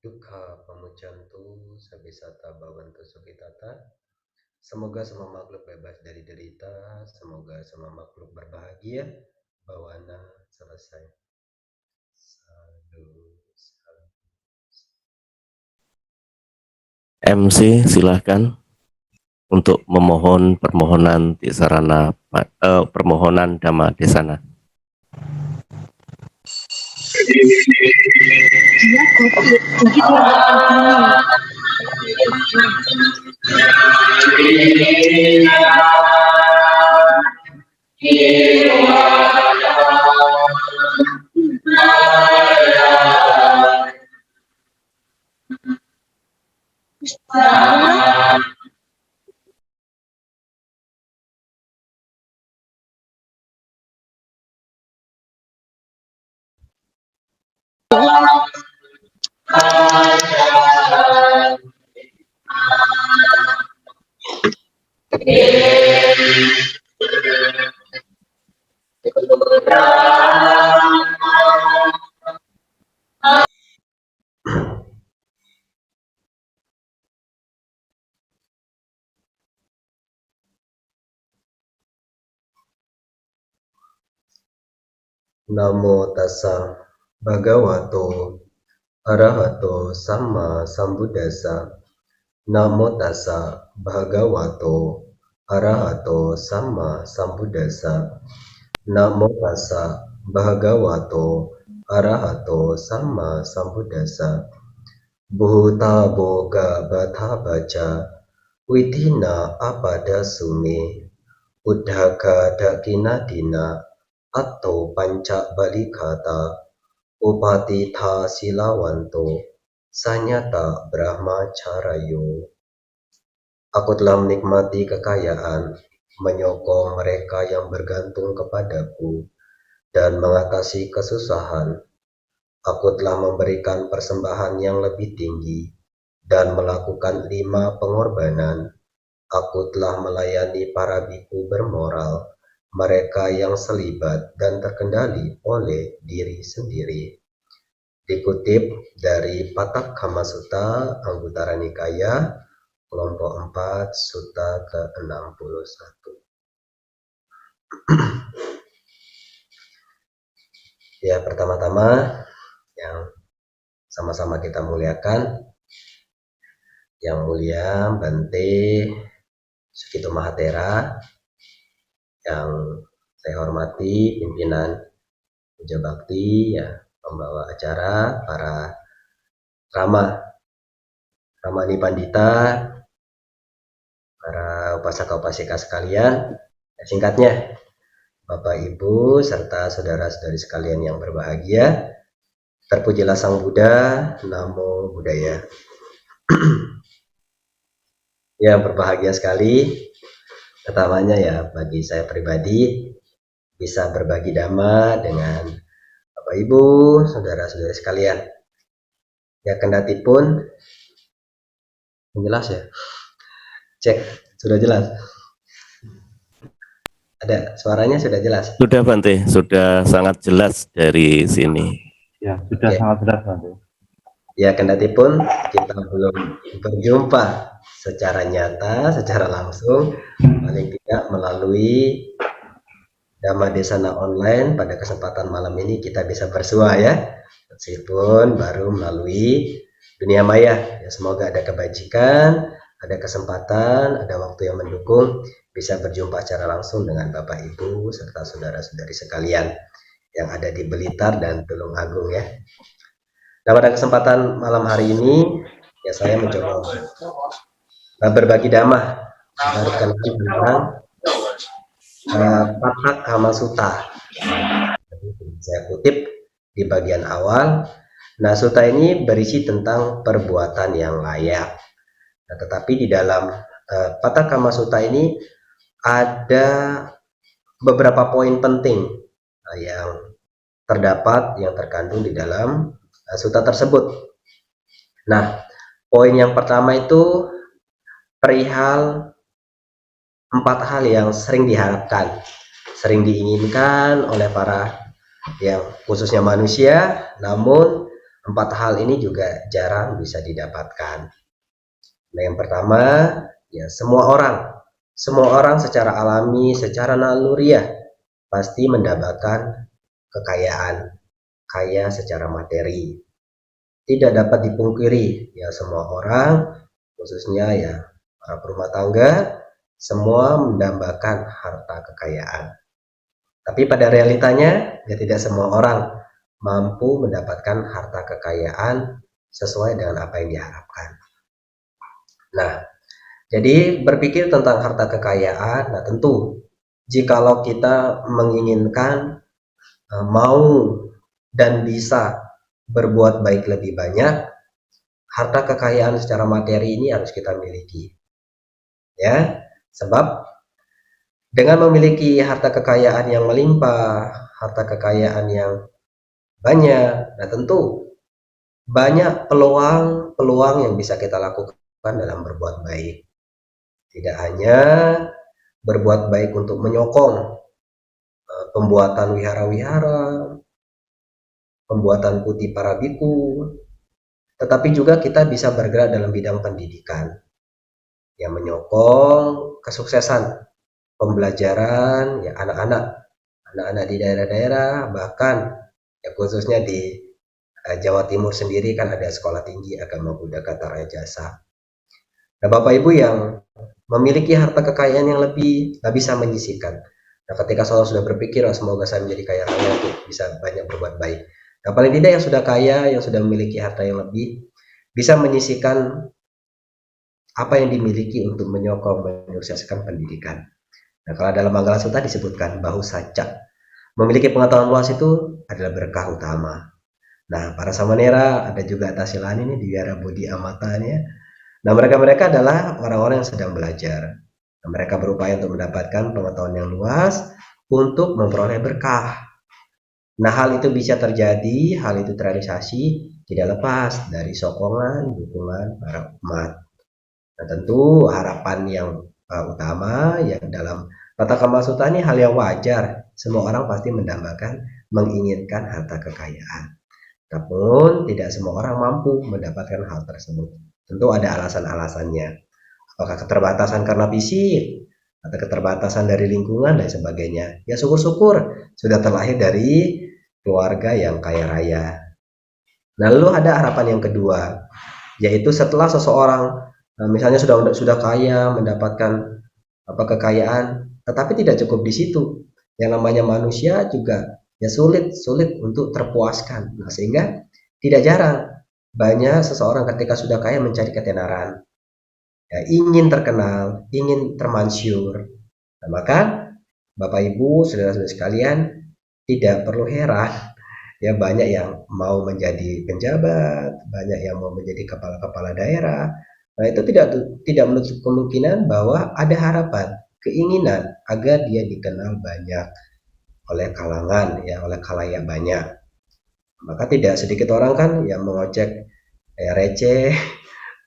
Dukkha pamucantu sabisata bhavantu sukhitata. Semoga semua makhluk bebas dari derita, semoga semua makhluk berbahagia. Bawana selesai. Sadu, sadu. MC silahkan untuk memohon permohonan di sarana permohonan Dhamma Desana. Namo tassa bhagavato arahato sama sambuddhassa. Namo tassa bhagavato arahato sama sambuddhassa. Namo tassa bhagavato arahato sama sambuddhassa. Bhuta boga batha baca Widhina apada sume Uddhaka dakina dina Atto panca balikata Upatitha silawanto Sanyata brahmacarayo. Aku telah menikmati kekayaan, menyokong mereka yang bergantung kepadaku, dan mengatasi kesusahan. Aku telah memberikan persembahan yang lebih tinggi, dan melakukan 5 pengorbanan. Aku telah melayani para biku bermoral, mereka yang selibat dan terkendali oleh diri sendiri. Dikutip dari Patak Kama Sutta Anguttara Nikaya, kelompok 4, Sutta ke-61. Ya, pertama-tama yang sama-sama kita muliakan, Yang Mulia Bante Sukito Mahatera, yang saya hormati pimpinan Puja Bakti, ya, pembawa acara, para Ramani Pandita, para upasaka-upasika sekalian, singkatnya Bapak Ibu serta saudara-saudari sekalian yang berbahagia, terpujilah Sang Buddha, Namo Buddhaya. Ya, berbahagia sekali. Pertamanya ya bagi saya pribadi bisa berbagi dhamma dengan Bapak Ibu, saudara-saudari sekalian. Ya, kendati pun jelas ya. Cek, sudah jelas. Ada suaranya sudah jelas. Sudah Bante, sudah sangat jelas dari sini. Ya, sudah sangat jelas Bante. Ya, kendati pun kita belum berjumpa secara nyata, secara langsung, paling tidak melalui Dhamma Desana online pada kesempatan malam ini kita bisa bersua ya, meskipun baru melalui dunia maya. Ya, semoga ada kebajikan, ada kesempatan, ada waktu yang mendukung bisa berjumpa secara langsung dengan Bapak Ibu serta saudara-saudari sekalian yang ada di Blitar dan Tulung Agung ya. Nah, pada kesempatan malam hari ini ya saya mencoba berbagi dhamma tentang Patak Kama Sutta. Saya kutip di bagian awal. Nah, sutta ini berisi tentang perbuatan yang layak. Nah, tetapi di dalam Patak Kama Sutta ini ada beberapa poin penting yang terkandung di dalam sutta tersebut. Nah, poin yang pertama itu perihal 4 hal yang sering diharapkan, sering diinginkan oleh para yang khususnya manusia, namun 4 hal ini juga jarang bisa didapatkan. Nah, yang pertama, ya semua orang secara alami, secara naluriah pasti mendapatkan kekayaan, kaya secara materi. Tidak dapat dipungkiri, ya semua orang, khususnya ya para berumah tangga, semua mendambakan harta kekayaan. Tapi pada realitanya, ya tidak semua orang mampu mendapatkan harta kekayaan sesuai dengan apa yang diharapkan. Nah, jadi berpikir tentang harta kekayaan, nah tentu jikalau kita menginginkan mau dan bisa berbuat baik lebih banyak, harta kekayaan secara materi ini harus kita miliki. Ya, sebab dengan memiliki harta kekayaan yang melimpah, harta kekayaan yang banyak, nah tentu banyak peluang yang bisa kita lakukan dalam berbuat baik. Tidak hanya berbuat baik untuk menyokong pembuatan wihara-wihara, pembuatan putih para biku, tetapi juga kita bisa bergerak dalam bidang pendidikan yang menyokong kesuksesan pembelajaran ya anak-anak di daerah-daerah, bahkan ya khususnya di Jawa Timur sendiri kan ada Sekolah Tinggi Agama Buddha Katara Jasa. Nah, Bapak Ibu yang memiliki harta kekayaan yang lebih, nggak bisa menyisihkan. Nah, ketika seorang sudah berpikir, oh, semoga saya menjadi kaya raya untuk bisa banyak berbuat baik. Nah, paling tidak yang sudah kaya, yang sudah memiliki harta yang lebih, bisa menyisihkan apa yang dimiliki untuk menyokong, menyukseskan pendidikan. Nah, kalau dalam Manggala Sutta disebutkan bahu saca. Memiliki pengetahuan luas itu adalah berkah utama. Nah, para samanera, ada juga Tasilani ini di Wihara Bodhi Amatanya. Nah, mereka adalah orang-orang yang sedang belajar. Nah, mereka berupaya untuk mendapatkan pengetahuan yang luas untuk memperoleh berkah. Nah, hal itu bisa terjadi, hal itu terrealisasi tidak lepas dari sokongan, dukungan para umat. Nah, tentu harapan yang utama yang dalam Tata Kama Sutta ini hal yang wajar. Semua orang pasti mendambakan, menginginkan harta kekayaan. Namun tidak semua orang mampu mendapatkan hal tersebut. Tentu ada alasan-alasannya. Apakah keterbatasan karena fisik, atau keterbatasan dari lingkungan dan sebagainya. Ya syukur-syukur sudah terlahir dari keluarga yang kaya raya. Nah, lalu ada harapan yang kedua, yaitu setelah seseorang misalnya sudah kaya, mendapatkan kekayaan, tetapi tidak cukup di situ. Yang namanya manusia juga ya sulit untuk terpuaskan. Nah, sehingga tidak jarang banyak seseorang ketika sudah kaya mencari ketenaran, ya, ingin terkenal, ingin termasyhur. Nah, maka Bapak Ibu, saudara-saudara sekalian, tidak perlu heran ya banyak yang mau menjadi penjabat, banyak yang mau menjadi kepala-kepala daerah. Nah, itu tidak menutup kemungkinan bahwa ada harapan, keinginan agar dia dikenal banyak oleh kalangan ya, oleh khalayak banyak. Maka tidak sedikit orang kan yang mengocek receh,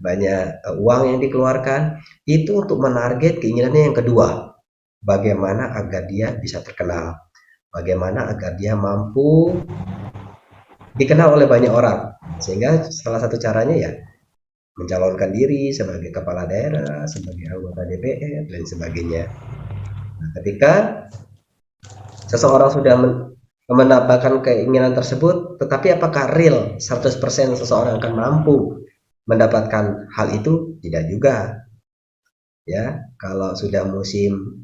banyak uang yang dikeluarkan itu untuk menarget keinginannya yang kedua. Bagaimana agar dia bisa terkenal? Bagaimana agar dia mampu dikenal oleh banyak orang? Sehingga salah satu caranya ya mencalonkan diri sebagai kepala daerah, sebagai anggota DPR dan sebagainya. Nah, ketika seseorang sudah menambahkan keinginan tersebut, tetapi apakah real 100% seseorang akan mampu mendapatkan hal itu? Tidak juga. Ya, kalau sudah musim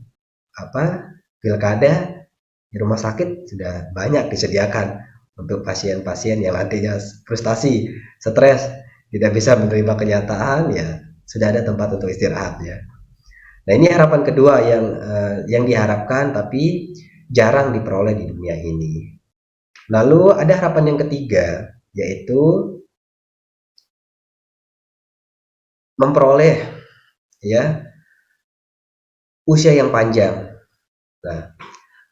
pilkada, di rumah sakit sudah banyak disediakan untuk pasien-pasien yang nantinya frustasi, stres, tidak bisa menerima kenyataan, ya sudah ada tempat untuk istirahat ya. Nah, ini harapan kedua yang diharapkan tapi jarang diperoleh di dunia ini. Lalu ada harapan yang ketiga, yaitu memperoleh ya usia yang panjang. Nah,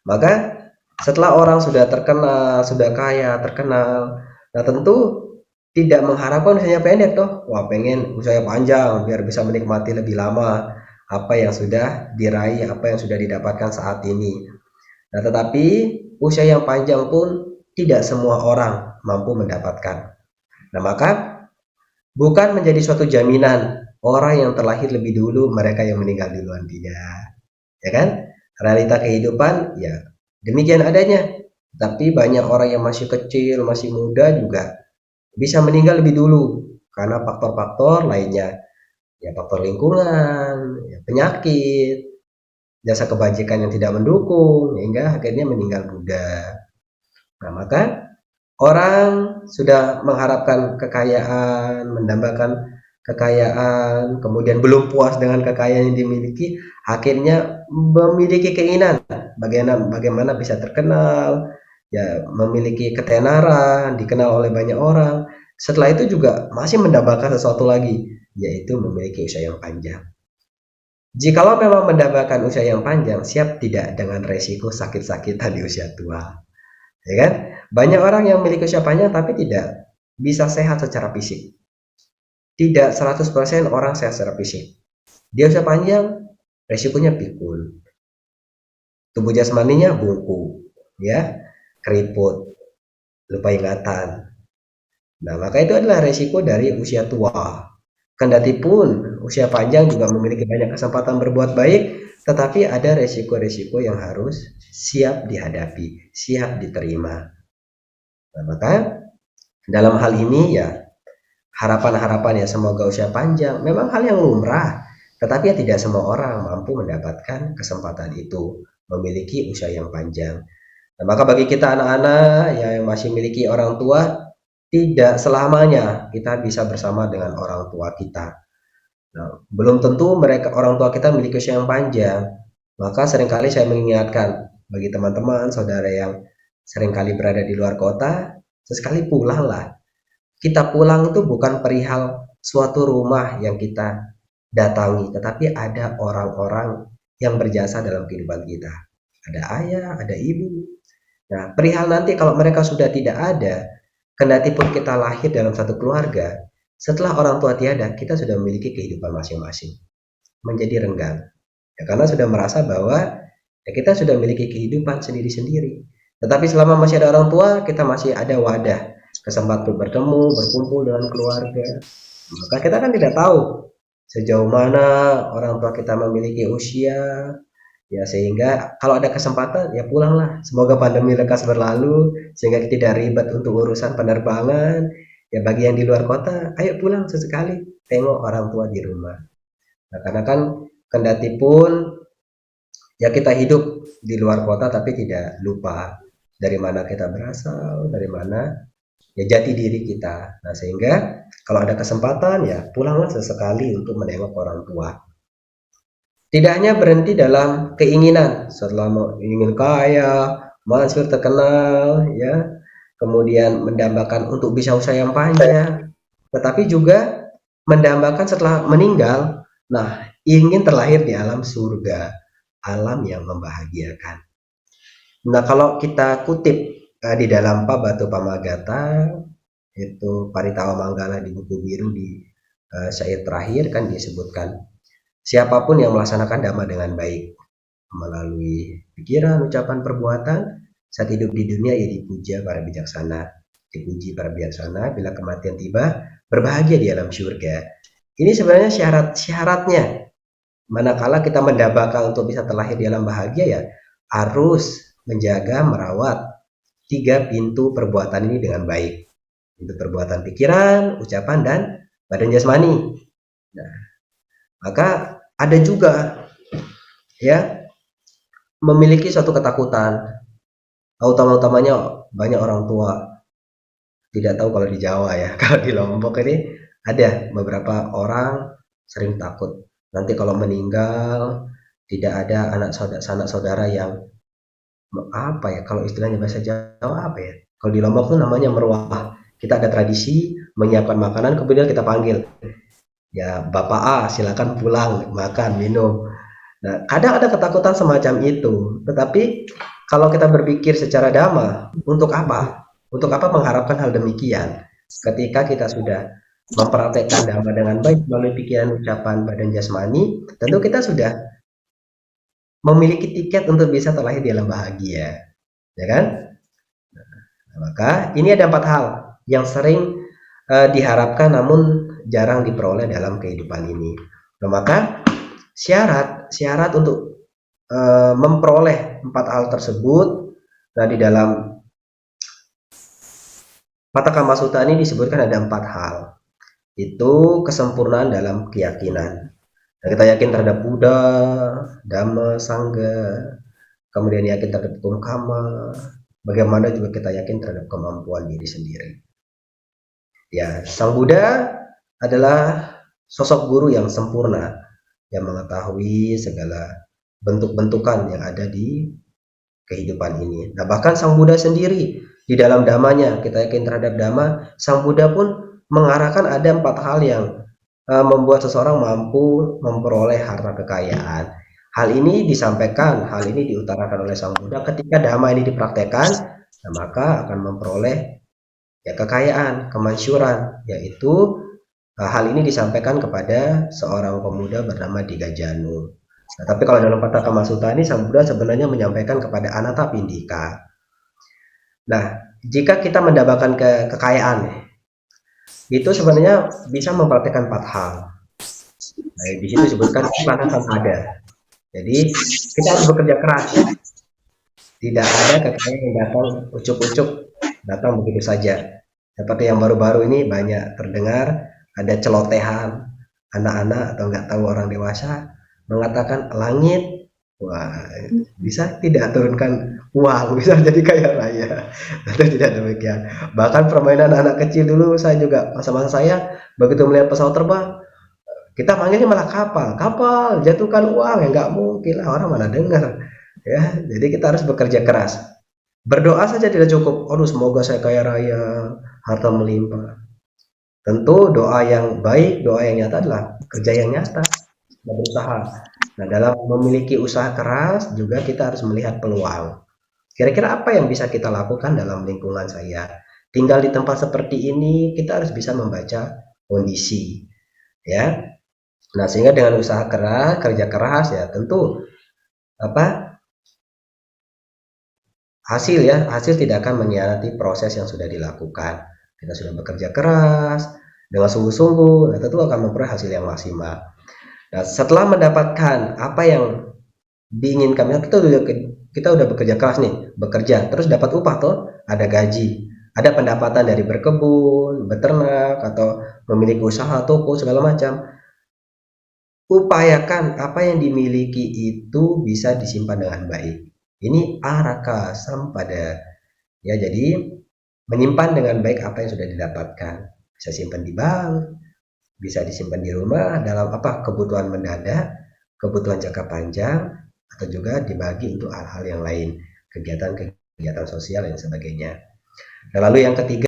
maka setelah orang sudah terkenal, sudah kaya, terkenal, nah tentu tidak mengharapkan usianya pendek toh. Wah, pengen usia panjang biar bisa menikmati lebih lama apa yang sudah diraih, apa yang sudah didapatkan saat ini. Nah, tetapi usia yang panjang pun tidak semua orang mampu mendapatkan. Nah, maka bukan menjadi suatu jaminan orang yang terlahir lebih dulu mereka yang meninggal duluan, tidak, ya kan? Realita kehidupan ya demikian adanya. Tapi banyak orang yang masih kecil, masih muda juga bisa meninggal lebih dulu karena faktor-faktor lainnya, ya faktor lingkungan, ya penyakit, jasa kebajikan yang tidak mendukung, hingga akhirnya meninggal muda. Nah, maka orang sudah mengharapkan kekayaan, mendambakan kekayaan, kemudian belum puas dengan kekayaan yang dimiliki, akhirnya memiliki keinginan bagaimana bisa terkenal, ya memiliki ketenaran, dikenal oleh banyak orang. Setelah itu juga masih mendambakan sesuatu lagi, yaitu memiliki usia yang panjang. Jikalau memang mendambakan usia yang panjang, siap tidak dengan resiko sakit-sakitan di usia tua, ya kan? Banyak orang yang memiliki usia panjang tapi tidak bisa sehat secara fisik. Tidak 100% orang sehat secara fisik. Dia usia panjang, resikonya pikun. Tubuh jasmaninya bungkuk, ya, keriput, lupa ingatan. Nah, maka itu adalah resiko dari usia tua. Kendati pun usia panjang juga memiliki banyak kesempatan berbuat baik, tetapi ada resiko-resiko yang harus siap dihadapi, siap diterima. Nah, maka dalam hal ini ya harapan-harapan ya semoga usia panjang memang hal yang lumrah, tetapi ya tidak semua orang mampu mendapatkan kesempatan itu, memiliki usia yang panjang. Nah, maka bagi kita anak-anak yang masih memiliki orang tua, tidak selamanya kita bisa bersama dengan orang tua kita. Nah, belum tentu mereka orang tua kita memiliki usia yang panjang. Maka seringkali saya mengingatkan bagi teman-teman, saudara yang seringkali berada di luar kota, sesekali pulanglah. Kita pulang itu bukan perihal suatu rumah yang kita datangi, tetapi ada orang-orang yang berjasa dalam kehidupan kita. Ada ayah, ada ibu. Nah, perihal nanti kalau mereka sudah tidak ada, kendati pun kita lahir dalam satu keluarga, setelah orang tua tiada, kita sudah memiliki kehidupan masing-masing, menjadi renggang. Ya, karena sudah merasa bahwa ya kita sudah memiliki kehidupan sendiri-sendiri. Tetapi selama masih ada orang tua, kita masih ada wadah, kesempatan bertemu, berkumpul dengan keluarga. Maka kita kan tidak tahu sejauh mana orang tua kita memiliki usia, ya sehingga kalau ada kesempatan ya pulanglah. Semoga pandemi lekas berlalu sehingga tidak ribet untuk urusan penerbangan. Ya bagi yang di luar kota, ayo pulang sesekali, tengok orang tua di rumah. Nah, karena kan kendati pun ya kita hidup di luar kota tapi tidak lupa dari mana kita berasal, dari mana ya jati diri kita. Nah, sehingga kalau ada kesempatan ya pulanglah sesekali untuk menengok orang tua. Tidak hanya berhenti dalam keinginan, setelah ingin kaya, masyhur, terkenal, ya, kemudian mendambakan untuk bisa usaha yang panjang, tetapi juga mendambakan setelah meninggal, nah, ingin terlahir di alam surga, alam yang membahagiakan. Nah, kalau kita kutip di dalam Pabatu Pamagata, itu Paritawa Manggala di buku biru di syair terakhir kan disebutkan, siapapun yang melaksanakan dhamma dengan baik melalui pikiran, ucapan, perbuatan, saat hidup di dunia ia dipuja para bijaksana, dipuji para bijaksana, bila kematian tiba berbahagia di alam surga. Ini sebenarnya syarat-syaratnya. Manakala kita mendambakan untuk bisa terlahir di alam bahagia ya harus menjaga, merawat 3 pintu perbuatan ini dengan baik. Pintu perbuatan pikiran, ucapan, dan badan jasmani. Nah, maka ada juga ya memiliki suatu ketakutan, utama-utamanya banyak orang tua tidak tahu kalau di Jawa ya. Kalau di Lombok ini ada beberapa orang sering takut nanti kalau meninggal tidak ada sanak saudara yang apa ya, kalau istilahnya bahasa Jawa apa ya, kalau di Lombok tuh namanya meruah. Kita ada tradisi menyiapkan makanan kemudian kita panggil, ya Bapak A silakan pulang makan minum. Nah, kadang ada ketakutan semacam itu, tetapi kalau kita berpikir secara dhamma, untuk apa? Untuk apa mengharapkan hal demikian? Ketika kita sudah mempraktekkan dhamma dengan baik melalui pikiran, ucapan, badan jasmani, tentu kita sudah memiliki tiket untuk bisa terlahir di alam bahagia, ya kan? Nah, maka ini ada 4 hal yang sering diharapkan namun jarang diperoleh dalam kehidupan ini. Nah, maka syarat untuk memperoleh 4 hal tersebut, nah di dalam Pataka Kama Sutta ini disebutkan ada 4 hal. Itu kesempurnaan dalam keyakinan. Nah, kita yakin terhadap Buddha, Dhamma, Sangha, kemudian yakin terhadap hukum Kama, bagaimana juga kita yakin terhadap kemampuan diri sendiri. Ya, Sang Buddha adalah sosok guru yang sempurna, yang mengetahui segala bentuk-bentukan yang ada di kehidupan ini. Nah, bahkan Sang Buddha sendiri di dalam dhamanya, kita yakin terhadap dhamma, Sang Buddha pun mengarahkan ada 4 hal yang membuat seseorang mampu memperoleh harta kekayaan. Hal ini disampaikan, hal ini diutarakan oleh Sang Buddha ketika dhamma ini dipraktekkan, nah maka akan memperoleh ya kekayaan, kemasyhuran, yaitu hal ini disampaikan kepada seorang pemuda bernama Digajanu. Nah, tapi kalau dalam Pataka Kama Sutta ini Sang Buddha sebenarnya menyampaikan kepada Anathapindika. Nah, jika kita mendapatkan kekayaan, itu sebenarnya bisa mempraktekkan 4 hal. Nah, di sini disebutkan mana sampada. Jadi kita harus bekerja keras. Tidak ada kekayaan yang datang ucuk-ucuk, datang begitu saja. Seperti yang baru-baru ini banyak terdengar ada celotehan anak-anak atau nggak tahu orang dewasa mengatakan langit, wah bisa tidak turunkan uang, bisa jadi kaya raya. Atau tidak demikian. Bahkan permainan anak kecil dulu, saya juga masa-masa saya begitu melihat pesawat terbang, kita panggilnya malah kapal jatuhkan uang, ya nggak mungkin lah, orang mana dengar ya. Jadi kita harus bekerja keras, berdoa saja tidak cukup. Aduh, semoga saya kaya raya, harta melimpah. Tentu doa yang baik, doa yang nyata adalah kerja yang nyata, berusaha. Nah, dalam memiliki usaha keras juga kita harus melihat peluang. Kira-kira apa yang bisa kita lakukan dalam lingkungan saya? Tinggal di tempat seperti ini, kita harus bisa membaca kondisi, ya. Nah, sehingga dengan usaha keras, kerja keras ya tentu hasil tidak akan mengkhianati proses yang sudah dilakukan. Kita sudah bekerja keras dengan sungguh-sungguh, nah tentu akan memperoleh hasil yang maksimal. Nah, setelah mendapatkan apa yang diinginkan, kita udah bekerja keras nih, bekerja terus dapat upah tuh, ada gaji, ada pendapatan dari berkebun, beternak, atau memiliki usaha toko segala macam. Upayakan apa yang dimiliki itu bisa disimpan dengan baik. Ini araka sampada. Ya, jadi menyimpan dengan baik apa yang sudah didapatkan. Bisa simpan di bank, bisa disimpan di rumah dalam kebutuhan mendadak, kebutuhan jangka panjang, atau juga dibagi untuk hal-hal yang lain, kegiatan-kegiatan sosial dan sebagainya. Nah, lalu yang ketiga